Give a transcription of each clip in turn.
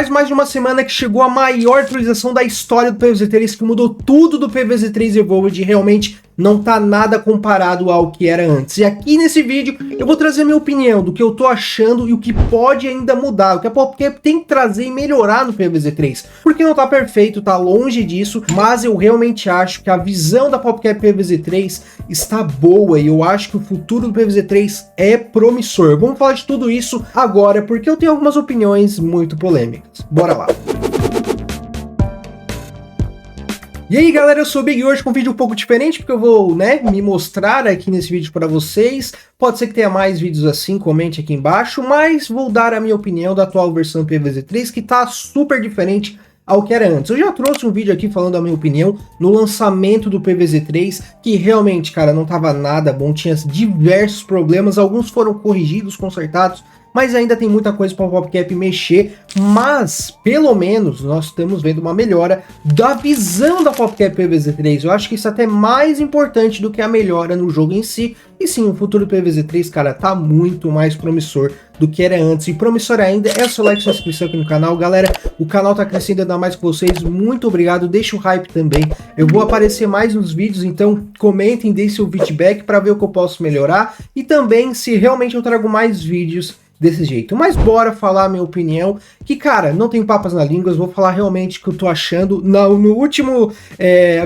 Faz mais de uma semana que chegou a maior atualização da história do PvZ3, que mudou tudo do PvZ3 Evolved, realmente não tá nada comparado ao que era antes. E aqui nesse vídeo eu vou trazer minha opinião do que eu tô achando e o que pode ainda mudar, o que a PopCap tem que trazer e melhorar no PvZ3. Porque não tá perfeito, tá longe disso, mas eu realmente acho que a visão da PopCap PvZ3 está boa e eu acho que o futuro do PvZ3 é promissor. Vamos falar de tudo isso agora, porque eu tenho algumas opiniões muito polêmicas. Bora lá! E aí galera, eu sou o Big hoje com um vídeo um pouco diferente, porque eu vou, me mostrar aqui nesse vídeo para vocês. Pode ser que tenha mais vídeos assim, comente aqui embaixo, mas vou dar a minha opinião da atual versão PvZ3, que tá super diferente ao que era antes. Eu já trouxe um vídeo aqui falando a minha opinião no lançamento do PvZ3, que realmente, cara, não tava nada bom, tinha diversos problemas, alguns foram corrigidos, consertados, mas ainda tem muita coisa para a PopCap mexer, mas pelo menos nós estamos vendo uma melhora da visão da PopCap PvZ3. Eu acho que isso até é mais importante do que a melhora no jogo em si. E sim, o futuro do PvZ3, cara, tá muito mais promissor do que era antes. E promissor ainda é o seu like e sua inscrição aqui no canal. Galera, o canal tá crescendo ainda mais com vocês. Muito obrigado, deixa o hype também. Eu vou aparecer mais nos vídeos, então comentem, deem seu feedback para ver o que eu posso melhorar. E também se realmente eu trago mais vídeos desse jeito. Mas bora falar a minha opinião, que cara, não tenho papas na língua, vou falar realmente o que eu tô achando. No último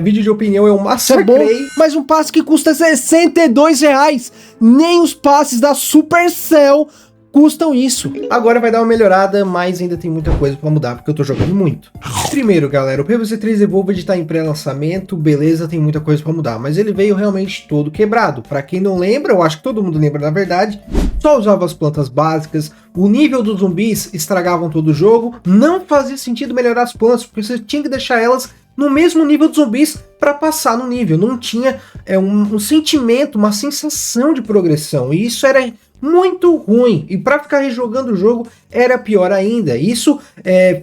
vídeo de opinião eu massacrei, mas um passe que custa R$62, nem os passes da Supercell custam isso. Agora vai dar uma melhorada, mas ainda tem muita coisa pra mudar, porque eu tô jogando muito. Primeiro, galera, o PvZ3 Evolved tá em pré-lançamento, beleza, tem muita coisa pra mudar, mas ele veio realmente todo quebrado. Pra quem não lembra, eu acho que todo mundo lembra na verdade, só usava as plantas básicas, o nível dos zumbis estragavam todo o jogo, não fazia sentido melhorar as plantas, porque você tinha que deixar elas no mesmo nível dos zumbis para passar no nível, não tinha um sentimento, uma sensação de progressão, e isso era muito ruim, e para ficar rejogando o jogo era pior ainda. Isso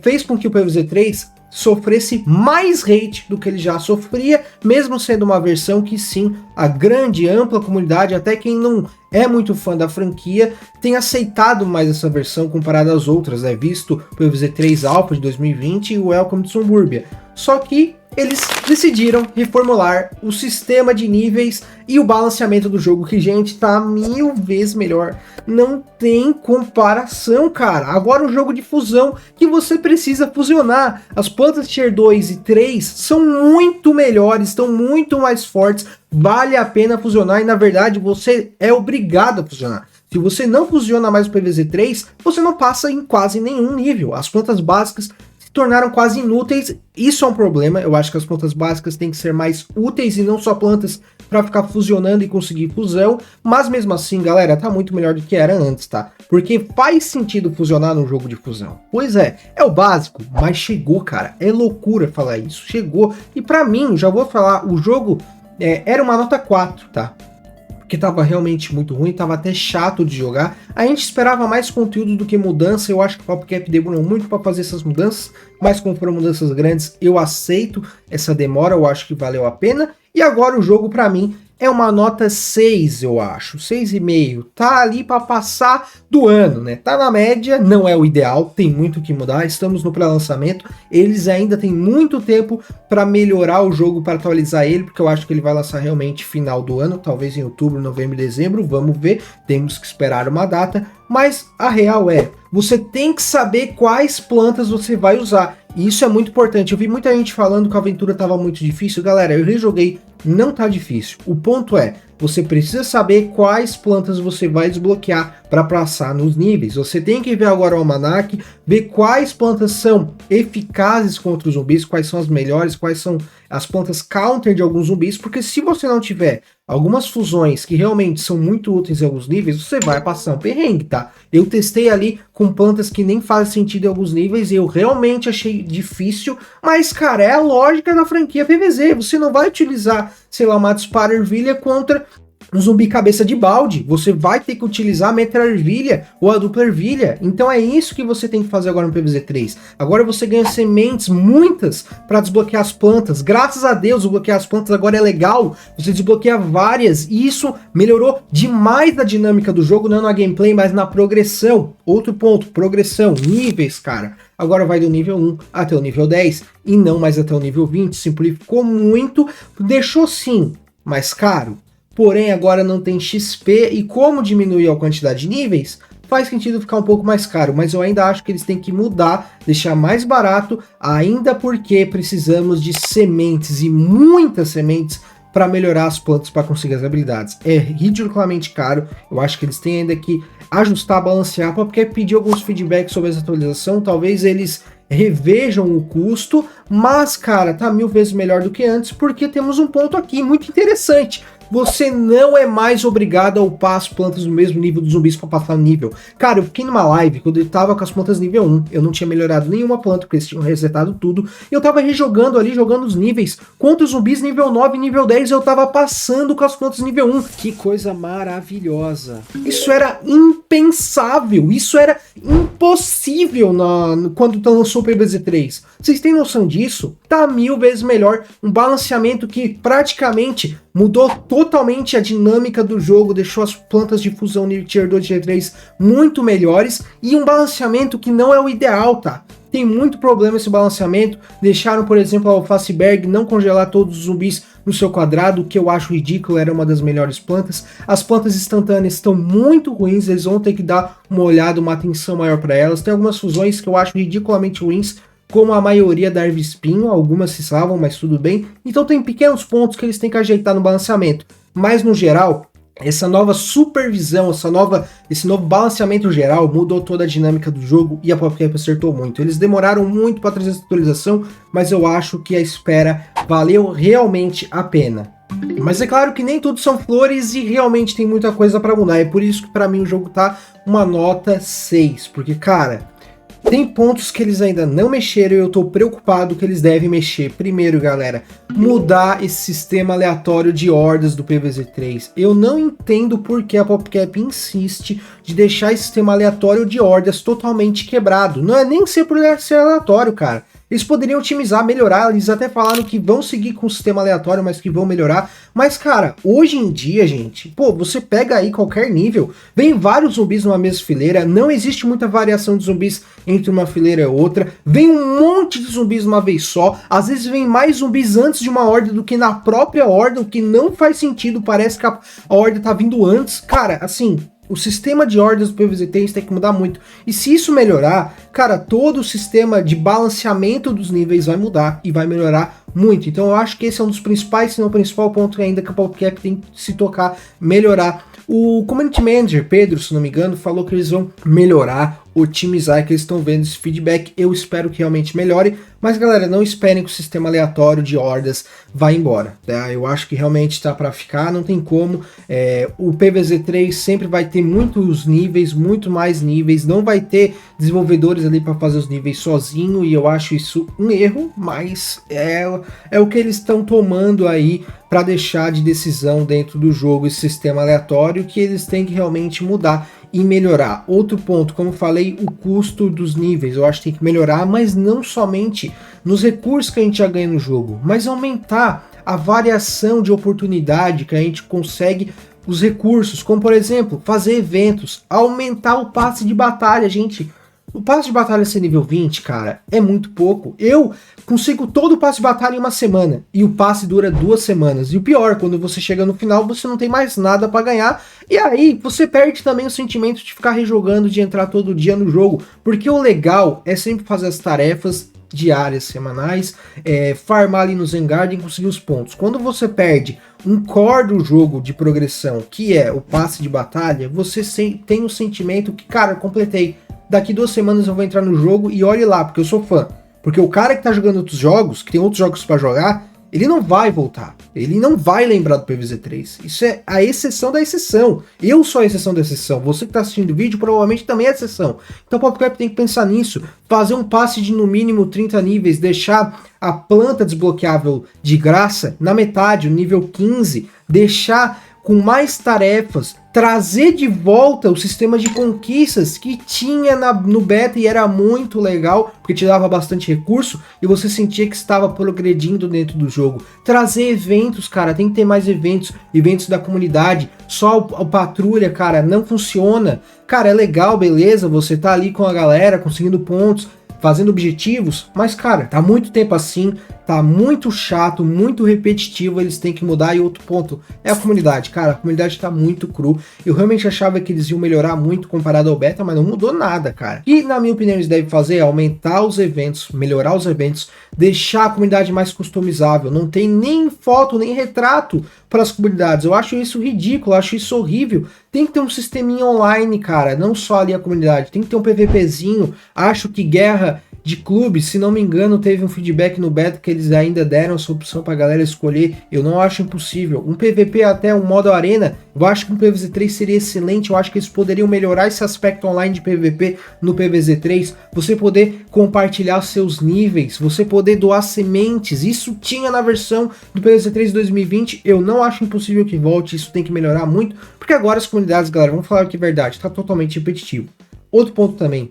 fez com que o PvZ3 sofresse mais hate do que ele já sofria, mesmo sendo uma versão que sim, a grande, ampla comunidade, até quem não é muito fã da franquia, tem aceitado mais essa versão comparada às outras, visto o PvZ3 Alpha de 2020 e o Welcome to Suburbia. Só que eles decidiram reformular o sistema de níveis e o balanceamento do jogo, que, gente, tá 1000 vezes melhor. Não tem comparação, cara. Agora o jogo de fusão, que você precisa fusionar. As plantas Tier 2 e 3 são muito melhores, estão muito mais fortes. Vale a pena fusionar e, na verdade, você é obrigado a fusionar. Se você não fusiona mais o PvZ3, você não passa em quase nenhum nível. As plantas básicas tornaram quase inúteis, isso é um problema. Eu acho que as plantas básicas têm que ser mais úteis e não só plantas para ficar fusionando e conseguir fusão, mas mesmo assim, galera, tá muito melhor do que era antes, tá? Porque faz sentido fusionar num jogo de fusão. Pois é o básico, mas chegou, cara, é loucura falar isso, chegou, e pra mim, já vou falar, o jogo era uma nota 4, tá? Que tava realmente muito ruim, tava até chato de jogar. A gente esperava mais conteúdo do que mudança. Eu acho que o PopCap demorou muito para fazer essas mudanças, mas como foram mudanças grandes, eu aceito essa demora, eu acho que valeu a pena. E agora o jogo para mim é uma nota 6, eu acho, 6,5, tá ali para passar do ano, né? Tá na média, não é o ideal, tem muito que mudar, estamos no pré-lançamento, eles ainda têm muito tempo para melhorar o jogo, para atualizar ele, porque eu acho que ele vai lançar realmente final do ano, talvez em outubro, novembro, dezembro, vamos ver, temos que esperar uma data, mas a real você tem que saber quais plantas você vai usar, e isso é muito importante. Eu vi muita gente falando que a aventura estava muito difícil, galera, eu rejoguei, não tá difícil. O ponto você precisa saber quais plantas você vai desbloquear para passar nos níveis. Você tem que ver agora o almanac, ver quais plantas são eficazes contra os zumbis, quais são as melhores, quais são as plantas counter de alguns zumbis, porque se você não tiver algumas fusões que realmente são muito úteis em alguns níveis, você vai passar um perrengue, tá? Eu testei ali com plantas que nem fazem sentido em alguns níveis e eu realmente achei difícil, mas, cara, é a lógica da franquia PvZ. Você não vai utilizar, sei lá, uma dispara ervilha contra um zumbi cabeça de balde, você vai ter que utilizar a metra ervilha ou a dupla ervilha. Então é isso que você tem que fazer agora no PvZ3. Agora você ganha sementes, muitas, para desbloquear as plantas. Graças a Deus, desbloquear as plantas agora é legal. Você desbloqueia várias e isso melhorou demais a dinâmica do jogo, não na gameplay, mas na progressão. Outro ponto, progressão, níveis, cara. agora vai do nível 1 até o nível 10 e não mais até o nível 20, simplificou muito, deixou sim mais caro, porém agora não tem XP e como diminuiu a quantidade de níveis, faz sentido ficar um pouco mais caro, mas eu ainda acho que eles têm que mudar, deixar mais barato, ainda porque precisamos de sementes e muitas sementes para melhorar as plantas para conseguir as habilidades. É ridiculamente caro, eu acho que eles têm ainda que ajustar, balancear, porque pedir alguns feedbacks sobre essa atualização, talvez eles revejam o custo, mas cara, tá 1000 vezes melhor do que antes, porque temos um ponto aqui muito interessante. Você não é mais obrigado a upar as plantas no mesmo nível dos zumbis para passar nível. Cara, eu fiquei numa live quando eu tava com as plantas nível 1, eu não tinha melhorado nenhuma planta, porque eles tinham resetado tudo, e eu tava rejogando ali, jogando os níveis. Contra os zumbis nível 9 e nível 10, eu tava passando com as plantas nível 1. Que coisa maravilhosa. Isso era impensável, isso era impossível quando lançou o PvZ3. Vocês têm noção disso? Tá 1000 vezes melhor, um balanceamento que praticamente mudou totalmente a dinâmica do jogo, deixou as plantas de fusão Tier 2 e Tier 3 muito melhores, e um balanceamento que não é o ideal, tá? Tem muito problema esse balanceamento, deixaram, por exemplo, a Alfaceberg não congelar todos os zumbis no seu quadrado, o que eu acho ridículo, era uma das melhores plantas. As plantas instantâneas estão muito ruins, eles vão ter que dar uma olhada, uma atenção maior para elas. Tem algumas fusões que eu acho ridiculamente ruins, como a maioria da erva espinho, algumas se salvam, mas tudo bem. Então tem pequenos pontos que eles têm que ajeitar no balanceamento. Mas no geral, essa nova supervisão, esse novo balanceamento geral mudou toda a dinâmica do jogo e a PopCap acertou muito. Eles demoraram muito para trazer essa atualização, mas eu acho que a espera valeu realmente a pena. Mas é claro que nem tudo são flores e realmente tem muita coisa para mudar. É por isso que para mim o jogo tá uma nota 6, porque cara, tem pontos que eles ainda não mexeram e eu tô preocupado que eles devem mexer. Primeiro, galera, mudar esse sistema aleatório de hordas do PvZ3. Eu não entendo por que a PopCap insiste de deixar esse sistema aleatório de hordas totalmente quebrado. Não é nem ser por ser aleatório, cara. Eles poderiam otimizar, melhorar, eles até falaram que vão seguir com o sistema aleatório, mas que vão melhorar. Mas, cara, hoje em dia, gente, pô, você pega aí qualquer nível, vem vários zumbis numa mesma fileira, não existe muita variação de zumbis entre uma fileira e outra, vem um monte de zumbis uma vez só, às vezes vem mais zumbis antes de uma horda do que na própria horda, o que não faz sentido, parece que a horda tá vindo antes. Cara, assim, o sistema de hordas do PvZ3 tem que mudar muito. E se isso melhorar, cara, todo o sistema de balanceamento dos níveis vai mudar e vai melhorar muito. Então eu acho que esse é um dos principais, se não o principal ponto ainda que a PopCap tem que se tocar, melhorar. O Community Manager, Pedro, se não me engano, falou que eles vão melhorar, otimizar, que eles estão vendo esse feedback. Eu espero que realmente melhore, mas galera, não esperem que o sistema aleatório de hordas vá embora, tá? Eu acho que realmente tá para ficar, não tem como. O PvZ3 sempre vai ter muitos níveis, muito mais níveis, não vai ter desenvolvedores ali para fazer os níveis sozinho, e eu acho isso um erro, mas é o que eles estão tomando aí para deixar de decisão dentro do jogo esse sistema aleatório, que eles têm que realmente mudar e melhorar. Outro ponto, como falei, o custo dos níveis, eu acho que tem que melhorar, mas não somente nos recursos que a gente já ganha no jogo, mas aumentar a variação de oportunidade que a gente consegue, os recursos, como por exemplo, fazer eventos, aumentar o passe de batalha, gente. O passe de batalha ser nível 20, cara, é muito pouco. Eu consigo todo o passe de batalha em uma semana, e o passe dura 2 semanas. E o pior, quando você chega no final, você não tem mais nada para ganhar, e aí você perde também o sentimento de ficar rejogando, de entrar todo dia no jogo, porque o legal é sempre fazer as tarefas diárias, semanais, farmar ali no Zengarden e conseguir os pontos. Quando você perde um core do jogo de progressão, que é o passe de batalha, você tem o sentimento que, cara, completei. Daqui 2 semanas eu vou entrar no jogo e olhe lá, porque eu sou fã. Porque o cara que tá jogando outros jogos, que tem outros jogos para jogar, ele não vai voltar. Ele não vai lembrar do PvZ3. Isso é a exceção da exceção. Eu sou a exceção da exceção. Você que tá assistindo o vídeo provavelmente também é exceção. Então o PopCap tem que pensar nisso. Fazer um passe de no mínimo 30 níveis, deixar a planta desbloqueável de graça na metade, o nível 15, deixar com mais tarefas, trazer de volta o sistema de conquistas que tinha no beta e era muito legal, porque te dava bastante recurso e você sentia que estava progredindo dentro do jogo. Trazer eventos, cara, tem que ter mais eventos da comunidade. Só o patrulha, cara, não funciona. Cara, é legal, beleza, você tá ali com a galera, conseguindo pontos, fazendo objetivos, mas cara, tá muito tempo assim, tá muito chato, muito repetitivo, eles têm que mudar. E outro ponto é a comunidade, cara, a comunidade tá muito cru. Eu realmente achava que eles iam melhorar muito comparado ao beta, mas não mudou nada, cara. E na minha opinião eles devem fazer é aumentar os eventos, melhorar os eventos, deixar a comunidade mais customizável. Não tem nem foto, nem retrato para as comunidades. Eu acho isso ridículo, eu acho isso horrível. Tem que ter um sisteminha online, cara, não só ali a comunidade. Tem que ter um PVPzinho. Acho que guerra de clubes, se não me engano, teve um feedback no beta que eles ainda deram essa opção pra galera escolher. Eu não acho impossível. Um PVP até um modo arena, eu acho que um PvZ3 seria excelente. Eu acho que eles poderiam melhorar esse aspecto online de PVP no PvZ3. Você poder compartilhar seus níveis, você poder doar sementes. Isso tinha na versão do PvZ3 2020. Eu não acho impossível que volte, isso tem que melhorar muito, porque agora as comunidades, galera, vamos falar aqui a verdade, tá totalmente repetitivo. Outro ponto também,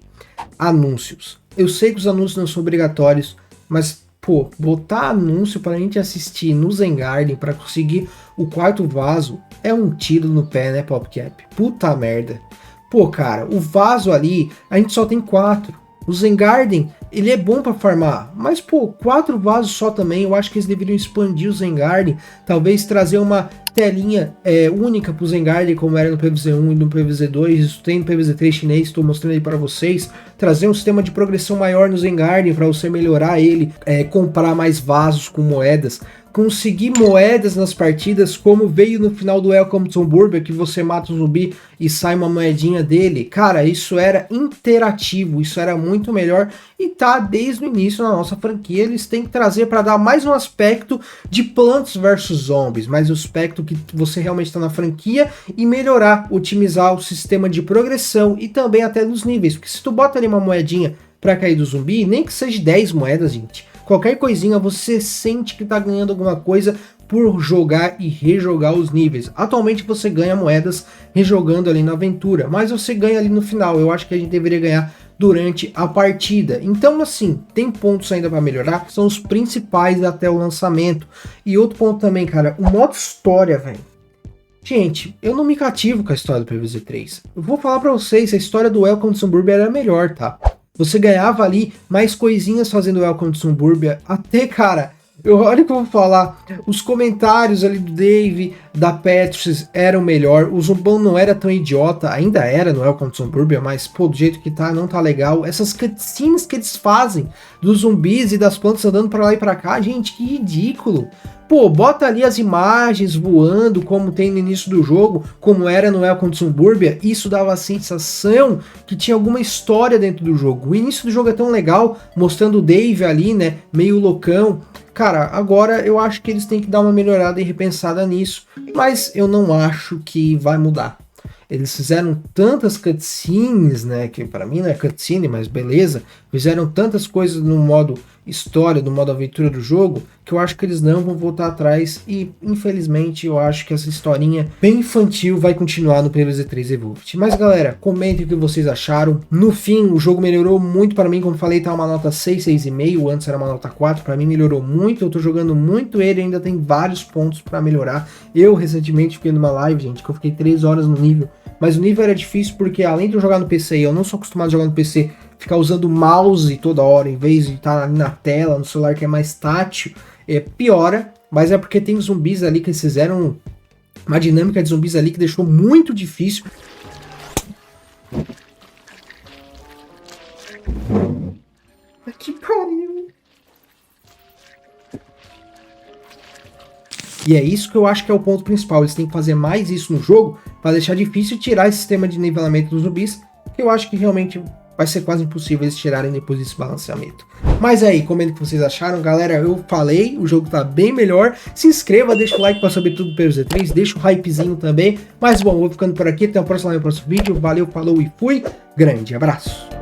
anúncios. Eu sei que os anúncios não são obrigatórios, mas, pô, botar anúncio pra gente assistir no Zengarden pra conseguir o quarto vaso é um tiro no pé, né, PopCap? Puta merda. Pô, cara, o vaso ali, a gente só tem 4. O Zengarden, ele é bom pra farmar, mas, pô, 4 vasos só também. Eu acho que eles deveriam expandir o Zengarden, talvez trazer uma telinha única pro Zengarden, como era no PvZ1 e no PvZ2, isso tem no PvZ3 chinês, estou mostrando aí para vocês, trazer um sistema de progressão maior no Zengarden para você melhorar ele, comprar mais vasos com moedas, conseguir moedas nas partidas, como veio no final do Welcome to Suburbia, que você mata o zumbi e sai uma moedinha dele. Cara, isso era interativo, isso era muito melhor e tá desde o início na nossa franquia. Eles têm que trazer para dar mais um aspecto de Plants vs Zombies, mais um aspecto que você realmente está na franquia e melhorar, otimizar o sistema de progressão e também até nos níveis, porque se tu bota ali uma moedinha para cair do zumbi, nem que seja 10 moedas, gente, qualquer coisinha você sente que tá ganhando alguma coisa por jogar e rejogar os níveis. Atualmente você ganha moedas rejogando ali na aventura, mas você ganha ali no final. Eu acho que a gente deveria ganhar durante a partida. Então, assim, tem pontos ainda para melhorar, que são os principais até o lançamento. E outro ponto também, cara, o modo história, velho. Gente, eu não me cativo com a história do PvZ3. Eu vou falar para vocês, a história do Welcome to Suburbia era melhor, tá? Você ganhava ali mais coisinhas fazendo Welcome to Suburbia. Até, cara, olha o que eu vou falar. Os comentários ali do Dave, da Petrus eram melhor. O Zumbão não era tão idiota. Ainda era no Welcome to Suburbia, mas, pô, do jeito que tá, não tá legal. Essas cutscenes que eles fazem dos zumbis e das plantas andando pra lá e pra cá. Gente, que ridículo. Pô, bota ali as imagens voando, como tem no início do jogo, como era no Welcome to Suburbia. Isso dava a sensação que tinha alguma história dentro do jogo. O início do jogo é tão legal, mostrando o Dave ali, né, meio loucão. Cara, agora eu acho que eles têm que dar uma melhorada e repensada nisso, mas eu não acho que vai mudar. Eles fizeram tantas cutscenes, né, que para mim não é cutscene, mas beleza, fizeram tantas coisas no modo história, no modo aventura do jogo, que eu acho que eles não vão voltar atrás e, infelizmente, eu acho que essa historinha bem infantil vai continuar no PvZ3 Evolved. Mas, galera, comentem o que vocês acharam. No fim, o jogo melhorou muito para mim, como falei, tá uma nota 6, 6,5, antes era uma nota 4, para mim melhorou muito, eu tô jogando muito ele, ainda tem vários pontos para melhorar. Eu, recentemente, fiquei numa live, gente, que eu fiquei 3 horas no nível, mas o nível era difícil porque, além de eu jogar no PC, e eu não sou acostumado a jogar no PC, ficar usando mouse toda hora, em vez de estar ali na tela, no celular que é mais tátil, piora, mas é porque tem zumbis ali que eles fizeram uma dinâmica de zumbis ali que deixou muito difícil. Que pariu! E é isso que eu acho que é o ponto principal, eles têm que fazer mais isso no jogo, para deixar difícil tirar esse sistema de nivelamento dos zumbis, que eu acho que realmente vai ser quase impossível eles tirarem depois desse balanceamento. Mas aí, comenta o que vocês acharam, galera. Eu falei, o jogo tá bem melhor. Se inscreva, deixa o like para saber tudo do PvZ3, deixa o hypezinho também. Mas bom, vou ficando por aqui, até o próximo vídeo. Valeu, falou e fui. Grande abraço!